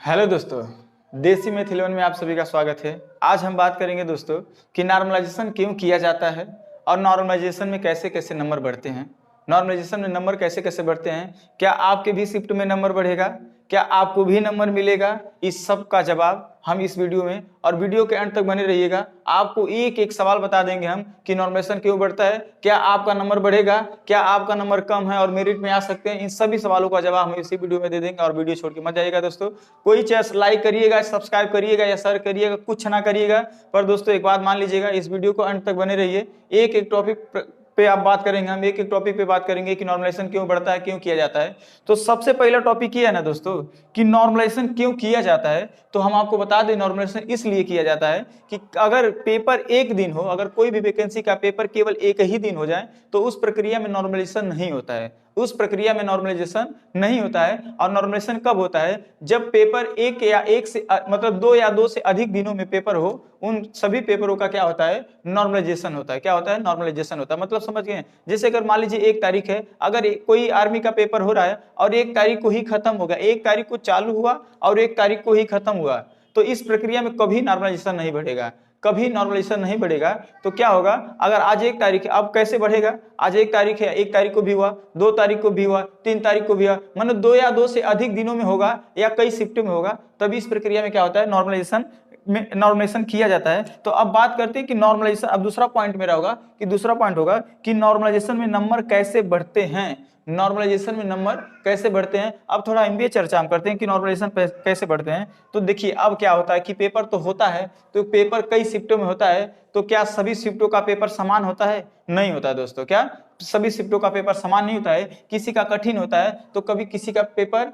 Hello दोस्तों, देसी math 11 में आप सभी का स्वागत है। आज हम बात करेंगे दोस्तों कि नॉर्मलाइजेशन क्यों किया जाता है और नॉर्मलाइजेशन में कैसे कैसे नंबर बढ़ते हैं। नॉर्मलाइजेशन में नंबर कैसे कैसे बढ़ते हैं, क्या आपके भी शिफ्ट में नंबर बढ़ेगा, क्या आपको भी नंबर मिलेगा, इस सब का जवाब हम इस वीडियो में और वीडियो के अंत तक बने रहिएगा। आपको एक एक सवाल बता देंगे हम कि नॉर्मलाइजेशन क्यों बढ़ता है, क्या आपका नंबर बढ़ेगा, क्या आपका नंबर कम है और मेरिट में आ सकते हैं। इन सभी सवालों का जवाब हम इसी वीडियो में दे देंगे और वीडियो छोड़ के मत जाइएगा दोस्तों। कोई चाहे लाइक करिएगा, सब्सक्राइब करिएगा या शेयर करिएगा, कुछ ना करिएगा, पर दोस्तों एक बात मान लीजिएगा, इस वीडियो को अंत तक बने रहिए। एक एक टॉपिक पे आप बात करेंगे, हम एक एक टॉपिक पे बात करेंगे कि नॉर्मलाइजेशन क्यों बढ़ता है, क्यों किया जाता है। तो सबसे पहला टॉपिक ये है ना दोस्तों कि नॉर्मलाइजेशन क्यों किया जाता है। तो हम आपको बता दें, नॉर्मलाइजेशन इसलिए किया जाता है कि अगर पेपर एक दिन हो, अगर कोई भी वैकेंसी का पेपर केवल एक ही दिन हो जाए तो उस प्रक्रिया में नॉर्मलाइजेशन नहीं होता है। उस प्रक्रिया में नॉर्मलाइजेशन नहीं होता है। और नॉर्मलाइजेशन कब होता है, जब पेपर एक से मतलब दो या दो से अधिक दिनों में पेपर हो, उन सभी पेपरों का क्या होता है, नॉर्मलाइजेशन होता है। क्या होता है, नॉर्मलाइजेशन होता है। मतलब समझ गए। जैसे अगर मान लीजिए 1 तारीख है, अगर कोई आर्मी का पेपर हो रहा है और 1 तारीख को ही खत्म होगा, 1 तारीख को चालू हुआ और 1 तारीख को ही खत्म हुआ, तो इस प्रक्रिया में कभी नॉर्मलाइजेशन नहीं बढ़ेगा, कभी नॉर्मलाइजेशन नहीं बढ़ेगा। तो क्या होगा, अगर आज 1 तारीख है, अब कैसे बढ़ेगा, आज 1 तारीख है, 1 तारीख को भी हुआ, 2 तारीख को भी हुआ, 3 तारीख को भी हुआ, मतलब 2 या 2 से अधिक दिनों में होगा या कई शिफ्ट में होगा, तभी इस प्रक्रिया में क्या होता है, नॉर्मलाइजेशन किया जाता है। तो अब बात करते हैं कि नॉर्मलाइजेशन, अब दूसरा पॉइंट मेरा होगा कि दूसरा पॉइंट होगा कि नॉर्मलाइजेशन में नंबर कैसे बढ़ते हैं। नॉर्मलाइजेशन में नंबर कैसे बढ़ते हैं, अब थोड़ा एमबीए चर्चा हम करते हैं कि नॉर्मलाइजेशन कैसे बढ़ते हैं। तो देखिए, अब क्या होता है कि पेपर तो होता है, तो पेपर कई शिफ्टों में होता है, तो क्या सभी शिफ्टों का पेपर समान होता है, नहीं होता है दोस्तों। क्या सभी शिफ्टों का पेपर समान नहीं होता है, किसी का कठिन होता है तो कभी किसी का पेपर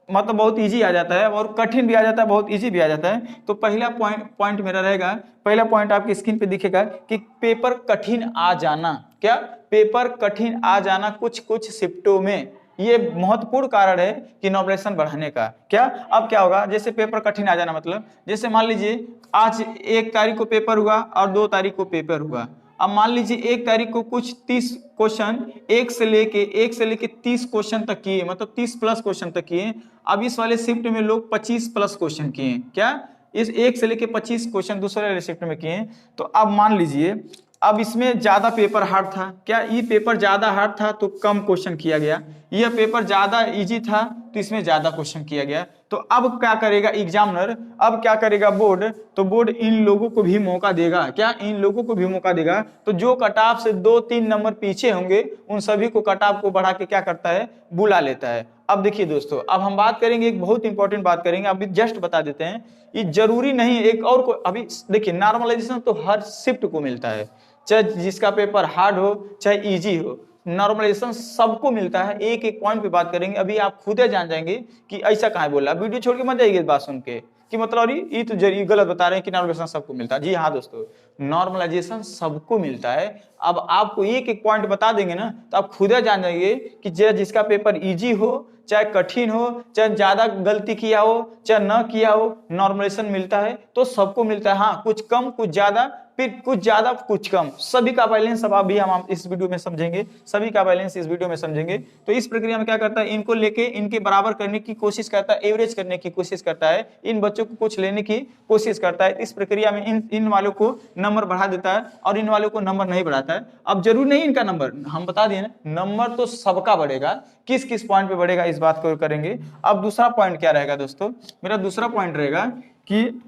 मतलब बहुत इजी आ जाता है और कठिन भी आ जाता है, बहुत इजी भी आ जाता है। तो पहला पॉइंट मेरा रहेगा, पहला पॉइंट आपकी स्क्रीन पे दिखेगा कि पेपर कठिन आ जाना। क्या, पेपर कठिन आ जाना कुछ कुछ शिफ्टों में, ये महत्वपूर्ण कारण है कि नॉर्मलाइजेशन बढ़ाने का। क्या, अब क्या होगा, जैसे पेपर कठिन आ जाना मतलब जैसे मान लीजिए आज 1 तारीख को पेपर हुआ और 2 तारीख को पेपर हुआ। अब मान लीजिए 1 तारीख को कुछ 30 क्वेश्चन, एक से लेके 30 क्वेश्चन तक किए, मतलब 30 प्लस क्वेश्चन तक किए। अब इस वाले शिफ्ट में लोग 25 प्लस क्वेश्चन किए। क्या, इस 1 से लेके 25 क्वेश्चन दूसरे वाले शिफ्ट में किए। तो अब मान लीजिए, अब इसमें ज्यादा पेपर हार्ड था। क्या, ये पेपर ज्यादा हार्ड था तो कम क्वेश्चन किया गया, यह पेपर ज्यादा इजी था तो इसमें ज्यादा क्वेश्चन किया गया। तो अब क्या करेगा एग्जामिनर, अब क्या करेगा बोर्ड, तो बोर्ड इन लोगों को भी मौका देगा। क्या, इन लोगों को भी मौका देगा। तो जो कट ऑफ से 2-3 नंबर पीछे होंगे उन सभी को कट ऑफ को बढ़ा के क्या करता है, बुला लेता है। अब देखिए दोस्तों, अब हम बात करेंगे, एक बहुत इंपॉर्टेंट बात करेंगे, अभी जस्ट बता देते हैं। ये जरूरी नहीं है एक और को, अभी देखिए नॉर्मलाइजेशन तो हर शिफ्ट को मिलता है, चाहे जिसका पेपर हार्ड हो चाहे इजी हो, नॉर्मलाइजेशन सबको मिलता है। एक एक पॉइंट पे बात करेंगे, अभी आप खुद जान जाएंगे कि ऐसा कहाँ बोला। वीडियो छोड़ के मत जाइए इस बात सुन के कि मतलब ये तो गलत बता रहे हैं कि नॉर्मलाइजेशन सबको मिलता है। जी हाँ दोस्तों, नॉर्मलाइजेशन सबको मिलता है। अब आपको एक एक पॉइंट बता देंगे ना तो आप खुद जान जाएंगे कि जिसका पेपर इजी हो चाहे कठिन हो, चाहे ज्यादा गलती किया हो चाहे न किया हो, नॉर्मलाइजेशन मिलता है तो सबको मिलता है। हाँ, कुछ कम कुछ ज्यादा, फिर कुछ ज्यादा कुछ कम, सभी का बैलेंस अब अभी हम इस वीडियो में समझेंगे, सभी का बैलेंस इस वीडियो में समझेंगे। तो इस प्रक्रिया में क्या करता है, इनको लेके इनके बराबर करने की कोशिश करता है, एवरेज करने की कोशिश करता है, इन बच्चों को कुछ लेने की कोशिश करता है। इस प्रक्रिया में इन वालों को नंबर बढ़ा देता है और इन वालों को नंबर नहीं बढ़ाता है। अब जरूर नहीं इनका नंबर, हम बता दिए ना, नंबर तो सबका बढ़ेगा, किस किस पॉइंट पे बढ़ेगा इस बात को करेंगे। अब दूसरा पॉइंट क्या रहेगा दोस्तों, मेरा दूसरा पॉइंट रहेगा कि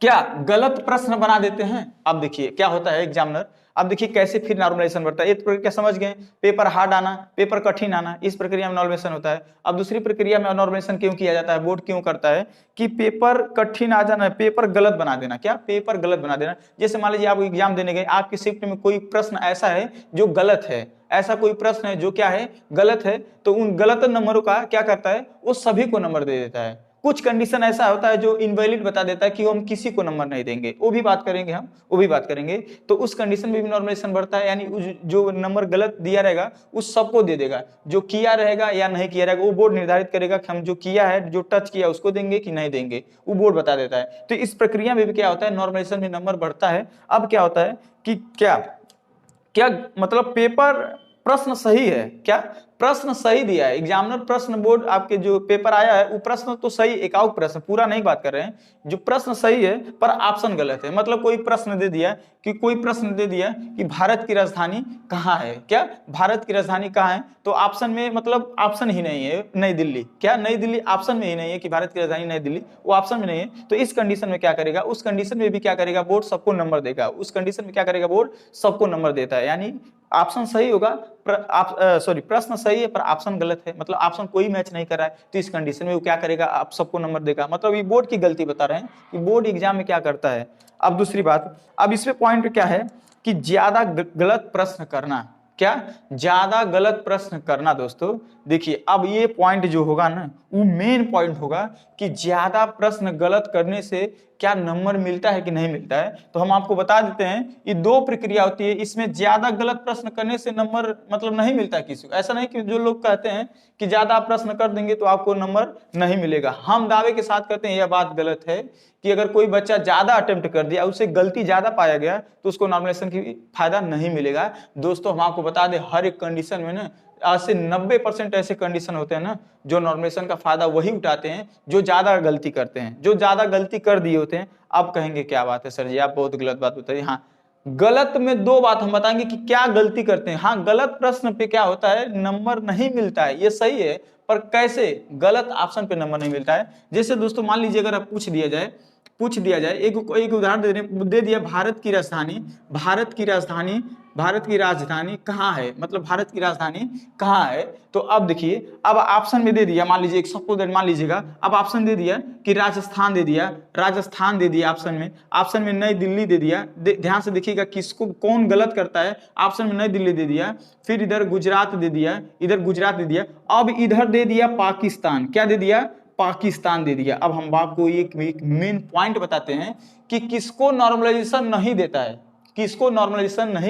क्या गलत प्रश्न बना देते हैं। अब देखिए क्या होता है एग्जामिनर, अब देखिए कैसे फिर नॉर्मलाइजेशन बढ़ता है। एक प्रक्रिया समझ गए, पेपर हार्ड आना, पेपर कठिन आना, इस प्रक्रिया में नॉर्मलाइजेशन होता है। अब दूसरी प्रक्रिया में नॉर्मलाइजेशन क्यों किया जाता है, बोर्ड क्यों करता है, कि पेपर कठिन आ जाना, पेपर गलत बना देना। क्या, पेपर गलत बना देना। जैसे मान लीजिए आप एग्जाम देने गए, आपकी शिफ्ट में कोई प्रश्न ऐसा है जो गलत है, ऐसा कोई प्रश्न है जो क्या है, गलत है, तो उन गलत नंबरों का क्या करता है, वो सभी को नंबर दे देता है। कुछ कंडीशन ऐसा होता है जो इनवैलिड बता देता है कि हम किसी को नंबर नहीं देंगे, वो भी बात करेंगे हम, वो भी बात करेंगे। तो उस कंडीशन में भी नॉर्मलाइजेशन बढ़ता है, यानी जो नंबर गलत दिया रहेगा उस सबको दे देगा, जो किया रहेगा या नहीं किया रहेगा वो बोर्ड निर्धारित करेगा कि हम जो किया है, जो टच किया उसको देंगे कि नहीं देंगे, वो बोर्ड बता देता है। तो इस प्रक्रिया में भी क्या होता है, नॉर्मलाइजेशन में नंबर बढ़ता है। अब क्या होता है कि क्या मतलब पेपर प्रश्न सही है, क्या प्रश्न सही दिया है, एग्जामिनर प्रश्न बोर्ड आपके जो पेपर आया है वो प्रश्न तो सही, एकाउ प्रश्न पूरा नहीं बात कर रहे हैं, जो प्रश्न सही है पर ऑप्शन गलत है। मतलब कोई प्रश्न दे दिया कि भारत की राजधानी कहाँ है, क्या भारत की राजधानी कहाँ है, तो ऑप्शन में मतलब ऑप्शन ही नहीं है नई दिल्ली, क्या नई दिल्ली ऑप्शन में ही नहीं है कि भारत की राजधानी नई दिल्ली, वो ऑप्शन में नहीं है। तो इस कंडीशन में क्या करेगा, उस कंडीशन में भी क्या करेगा बोर्ड, सबको नंबर देगा। उस कंडीशन में क्या करेगा बोर्ड, सबको नंबर देता है। यानी ऑप्शन सही होगा, प्रश्न सही है पर ऑप्शन गलत है, मतलब ऑप्शन कोई मैच नहीं कर रहा है, तो इस कंडीशन में वो क्या करेगा, आप सबको नंबर देगा। मतलब ये बोर्ड की गलती बता रहे हैं कि बोर्ड एग्जाम में क्या करता है। अब दूसरी बात, अब इसमें पॉइंट क्या है कि ज्यादा गलत प्रश्न करना, क्या ज्यादा गलत प्रश्न करना। दोस्तों देखिए, अब ये पॉइंट जो होगा ना, वो मेन पॉइंट होगा कि ज्यादा प्रश्न गलत करने से क्या नंबर मिलता है कि नहीं मिलता है। तो हम आपको बता देते हैं, ये दो प्रक्रिया होती है, इसमें ज्यादा गलत प्रश्न करने से नंबर मतलब नहीं मिलता है किसी को। ऐसा नहीं कि जो लोग कहते हैं कि ज्यादा प्रश्न कर देंगे तो आपको नंबर नहीं मिलेगा, हम दावे के साथ कहते हैं यह बात गलत है कि अगर कोई बच्चा ज्यादा अटेम्प्ट कर दिया, उससे गलती ज्यादा पाया गया, तो उसको नॉर्मलाइजेशन की फायदा नहीं मिलेगा। दोस्तों हम आपको बता दें, हर एक कंडीशन में ना 80 से 90% ऐसे कंडीशन होते हैं ना, जो नॉर्मलाइजेशन का फायदा वही उठाते हैं जो ज्यादा गलती करते हैं, जो ज्यादा गलती कर दिए होते हैं। आप कहेंगे क्या बात है सर जी, आप बहुत गलत बात बताइए। हाँ, गलत में दो बात हम बताएंगे कि क्या गलती करते हैं। हाँ, गलत प्रश्न पे क्या होता है, नंबर नहीं मिलता है, ये सही है, पर कैसे, गलत ऑप्शन पे नंबर नहीं मिलता है। जैसे दोस्तों मान लीजिए अगर आप पूछ दिया जाए एक उदाहरण दे दिया, भारत की राजधानी कहाँ है, मतलब भारत की राजधानी कहाँ है। तो अब देखिए, अब ऑप्शन में दे दिया, मान लीजिए एक सपोज मान लीजिएगा, अब ऑप्शन दे दिया कि राजस्थान दे दिया ऑप्शन में नई दिल्ली दे दिया। ध्यान से देखिएगा किसको कौन गलत करता है। ऑप्शन में नई दिल्ली दे दिया, फिर इधर गुजरात दे दिया, अब इधर दे दिया पाकिस्तान, क्या दे दिया, पाकिस्तान दे दिया। अब हम आपको एक मेन पॉइंट बताते हैं कि किसको नॉर्मलाइजेशन नहीं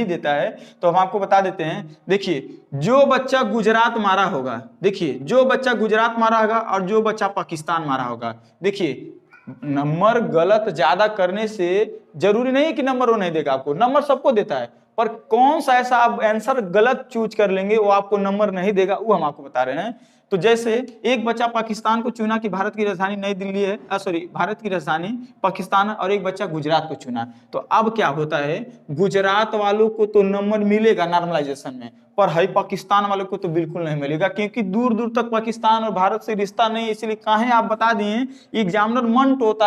देता है, तो हम आपको बता देते हैं। देखिए, जो बच्चा गुजरात मारा होगा और जो बच्चा पाकिस्तान मारा होगा, देखिए नंबर गलत ज्यादा करने से जरूरी नहीं है कि नंबर वो नहीं देगा आपको, नंबर सबको देता है, पर कौन सा ऐसा आप आंसर गलत चूज कर लेंगे वो आपको नंबर नहीं देगा, वो हम आपको बता रहे हैं। तो जैसे एक बच्चा पाकिस्तान को चुना कि भारत की राजधानी नई दिल्ली है, भारत की राजधानी पाकिस्तान है, और एक बच्चा गुजरात को चुना। तो अब क्या होता है, गुजरात वालों को तो नंबर मिलेगा नॉर्मलाइजेशन में, पर है पाकिस्तान वालों को तो बिल्कुल नहीं मिलेगा, क्योंकि दूर दूर तक पाकिस्तान और भारत से रिश्ता नहीं। इसलिए कहें आप बता दिए, एग्जामिनर मंट होता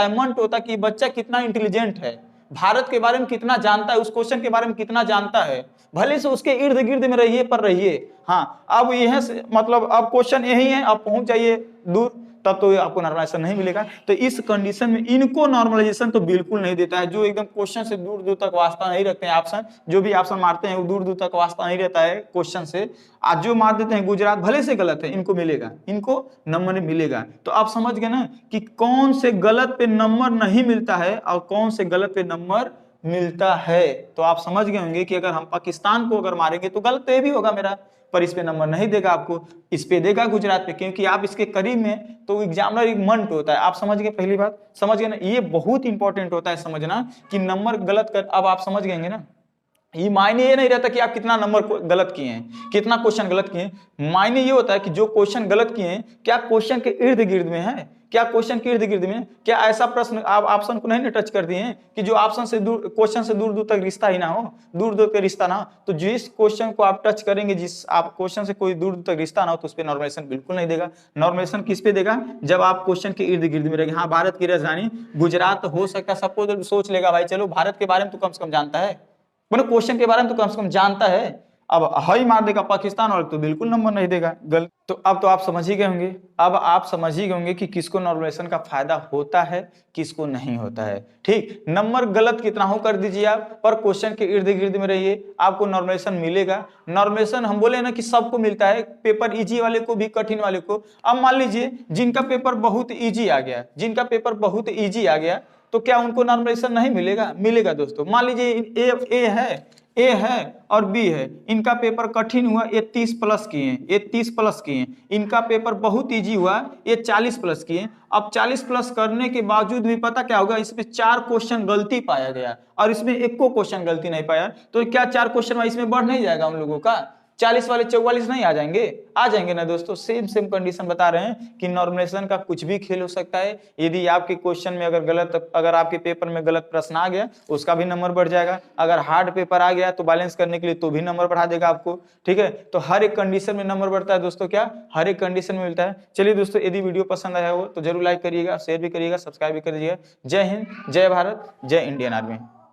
है कि बच्चा कितना इंटेलिजेंट है, भारत के बारे में कितना जानता है, उस क्वेश्चन के बारे में कितना जानता है, भले से उसके इर्द गिर्द में रहिए पर रहिए। हाँ, अब यह मतलब अब क्वेश्चन यही है, आप पहुंच जाइए दूर, तब तो आपको नॉर्मलाइजेशन नहीं मिलेगा। तो इस कंडीशन में इनको नॉर्मलाइजेशन तो बिल्कुल नहीं देता है, जो एकदम क्वेश्चन से दूर दूर तक वास्ता नहीं रखते हैं। ऑप्शन जो भी ऑप्शन मारते हैं वो दूर दूर तक वास्ता नहीं रहता है क्वेश्चन से। आज जो मार देते हैं गुजरात, भले से गलत है, इनको मिलेगा, इनको नंबर मिलेगा। तो आप समझ गए ना कि कौन से गलत पे नंबर नहीं मिलता है और कौन से गलत पे नंबर मिलता है। तो आप समझ गए होंगे कि अगर हम पाकिस्तान को अगर मारेंगे तो गलत तो ये भी होगा मेरा, पर इस पे नंबर नहीं देगा आपको, इस पे देगा गुजरात पे, क्योंकि आप इसके करीब में। तो एग्जामिनर एक मंट होता है, आप समझ गए, पहली बात समझ गए ना, ये बहुत इंपॉर्टेंट होता है समझना कि नंबर गलत कर। अब आप समझ गएंगे ना, ये मायने ये नहीं रहता कि आप कितना नंबर गलत किए हैं, कितना क्वेश्चन गलत किए हैं। मायने ये होता है कि जो क्वेश्चन गलत किए हैं, क्या क्वेश्चन के इर्द गिर्द में है, क्या क्वेश्चन के इर्द गिर्द में, क्या ऐसा प्रश्न आप ऑप्शन को नहीं टच कर दिए हैं कि जो ऑप्शन से दूर, क्वेश्चन से दूर दूर तक रिश्ता ही ना हो, दूर दूर का रिश्ता ना हो। तो जिस क्वेश्चन को आप टच करेंगे, जिस आप क्वेश्चन से कोई दूर दूर तक रिश्ता ना हो, तो उस पर नॉर्मलाइजेशन बिल्कुल नहीं देगा। नॉर्मलाइजेशन किस पे देगा, जब आप क्वेश्चन के इर्द गिर्द में रहेंगे। हाँ, भारत की राजधानी गुजरात हो सकता है, सबको सोच लेगा भाई चलो भारत के बारे में तो कम से कम जानता है, मतलब क्वेश्चन के बारे में तो कम से कम जानता है। अब हाई मार देगा पाकिस्तान और तो बिल्कुल नंबर नहीं देगा, गलत। तो अब तो आप समझ ही गए होंगे, कि किसको नॉर्मलाइजेशन का फायदा होता है, किसको नहीं होता है। ठीक, नंबर गलत कितना हो कर दीजिए आप, पर क्वेश्चन के इर्द गिर्द में रहिए, आपको नॉर्मलाइजेशन मिलेगा। नॉर्मलाइजेशन हम बोले ना कि सबको मिलता है, पेपर इजी वाले को भी, कठिन वाले को। अब मान लीजिए जिनका पेपर बहुत ईजी आ गया, तो क्या उनको नॉर्मलाइजेशन नहीं मिलेगा, मिलेगा दोस्तों। मान लीजिए ए है और बी है, इनका पेपर कठिन हुआ, ये 30 प्लस किए, इनका पेपर बहुत इजी हुआ, ये 40 प्लस किए। अब 40 प्लस करने के बावजूद भी पता क्या होगा, इसमें 4 क्वेश्चन गलती पाया गया और इसमें 1 क्वेश्चन गलती नहीं पाया, तो क्या 4 क्वेश्चन इसमें बढ़ नहीं जाएगा उन लोगों का, 40 वाले 44 नहीं आ जाएंगे? आ जाएंगे ना दोस्तों। सेम कंडीशन बता रहे हैं कि नॉर्मलाइजेशन का कुछ भी खेल हो सकता है। यदि आपके क्वेश्चन में अगर आपके पेपर में गलत प्रश्न आ गया उसका भी नंबर बढ़ जाएगा। अगर हार्ड पेपर आ गया तो बैलेंस करने के लिए तो भी नंबर बढ़ा देगा आपको। ठीक है, तो हर एक कंडीशन में नंबर बढ़ता है दोस्तों। क्या हर एक कंडीशन में मिलता है। चलिए दोस्तों, यदि वीडियो पसंद आया हो तो जरूर लाइक करिएगा, शेयर भी करिएगा, सब्सक्राइब भी करिएगा। जय हिंद, जय भारत, जय इंडियन आर्मी।